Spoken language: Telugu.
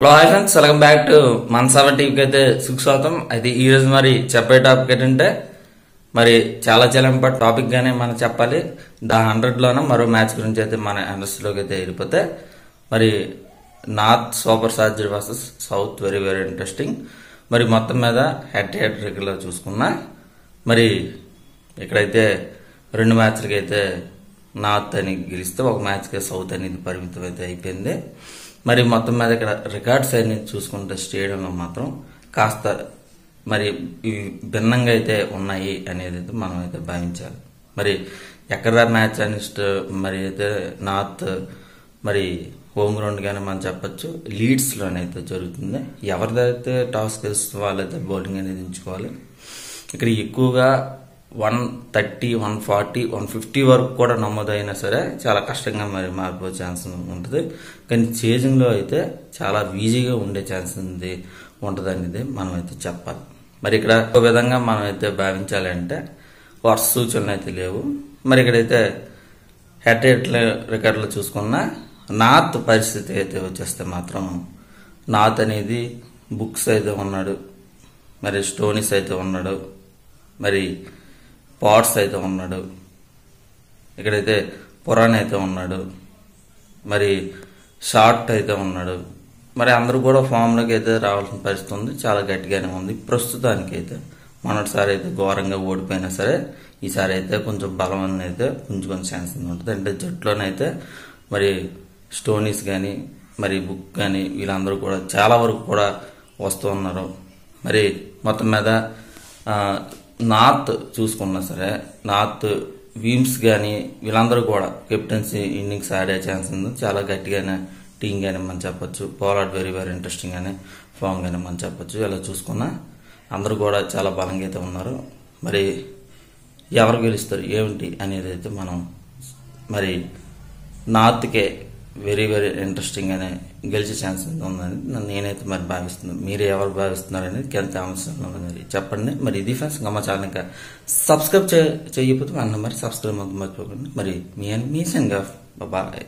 Hello hi friends, welcome back to మనసావ టీవీకి అయితే సుస్వాగతం. అయితే ఈ రోజు మరి చెప్పే టాపిక్ ఏంటంటే మరి చాలా ఇంపార్టెంట్ టాపిక్ గానే మనం చెప్పాలి. 100లోనే మరో మ్యాచ్ గురించి అయితే మన అండర్స్లోకి అయితే వెళ్ళిపోతే మరి north super surgery versus south very interesting. మరి మొత్తం మీద హెడ్ గా చూసుకున్నా మరి ఇక్కడైతే 2 మ్యాచ్లకి అయితే నార్త్ అని గెలిస్తే ఒక మ్యాచ్కి సౌత్ అనేది పరిమితం అయితే అయిపోయింది. మరి మొత్తం మీద ఇక్కడ రికార్డ్స్ అనేది చూసుకుంటే స్టేడియంలో మాత్రం కాస్త మరి భిన్నంగా అయితే ఉన్నాయి అనేది అయితే మనం అయితే భావించాలి. మరి ఎక్కడ మ్యాచ్ అని మరి అయితే నార్త్ మరి హోమ్ గ్రౌండ్ గానే మనం చెప్పొచ్చు, లీడ్స్ లోనైతే జరుగుతుంది. ఎవరిదైతే టాస్ గెలిస్తే వాళ్ళైతే బౌలింగ్ అనేది ఎంచుకోవాలి. ఇక్కడ ఎక్కువగా 130, 140, 150 వరకు కూడా నమోదైనా సరే చాలా కష్టంగా మరి మారిపోయే ఛాన్స్ ఉంటుంది. కానీ చేజింగ్ లో అయితే చాలా ఈజీగా ఉండే ఛాన్స్ ఉంటుంది అనేది మనం అయితే చెప్పాలి. మరి ఇక్కడ ఒక విధంగా మనం అయితే భావించాలి అంటే వర్ష సూచనలు అయితే లేవు. మరి ఇక్కడైతే హెడ్ రికార్డులో చూసుకున్న నార్త్ పరిస్థితి అయితే వచ్చేస్తే మాత్రం నార్త్ అనేది బుక్స్ అయితే ఉన్నాడు, మరి స్టోనీస్ అయితే ఉన్నాడు, మరి పాట్స్ అయితే ఉన్నాడు, ఇక్కడైతే పురాణ్ అయితే ఉన్నాడు, మరి షార్ట్ అయితే ఉన్నాడు. మరి అందరూ కూడా ఫామ్లోకి అయితే రావాల్సిన పరిస్థితి ఉంది. చాలా గట్టిగానే ఉంది ప్రస్తుతానికి అయితే. మొన్నటిసారి అయితే ఘోరంగా ఓడిపోయినా సరే ఈసారి అయితే కొంచెం బలం అయితే పుంజుకునే ఛాన్స్ ఉంటుంది. అంటే జట్టులోనైతే మరి స్టోనీస్ కానీ మరి బుక్ కానీ వీళ్ళందరూ కూడా చాలా వరకు కూడా వస్తూ ఉన్నారు. మరి మొత్తం మీద నార్త్ చూసుకున్నా సరే నార్త్ వీమ్స్ కానీ వీళ్ళందరూ కూడా కెప్టెన్సీ ఇన్నింగ్స్ ఆడే ఛాన్స్ ఉంది. చాలా గట్టిగానే టీం గానే మనం చెప్పొచ్చు. పోలార్డ్ వెరీ ఇంట్రెస్టింగ్ గానే ఫామ్ గానే మనం చెప్పొచ్చు. ఇలా చూసుకున్నా అందరూ కూడా చాలా బలంగా అయితే ఉన్నారు. మరి ఎవరు గెలుస్తారు ఏమిటి అనేది అయితే మనం మరి నార్త్కే వెరీ ఇంట్రెస్టింగ్ గానే గెలిచే ఛాన్స్ ఉందని నేనైతే మరి భావిస్తున్నాను. మీరు ఎవరు భావిస్తున్నారనేది కింద కామెంట్స్ మరి చెప్పండి. మరి ఇది ఫ్రెండ్స్, ఇంకా మా ఛానల్ ఇంకా సబ్స్క్రైబ్ చేయకపోతే అన్న మరి సబ్స్క్రైబ్ మర్చిపోకండి. మరి మీ సంగా బాయ్.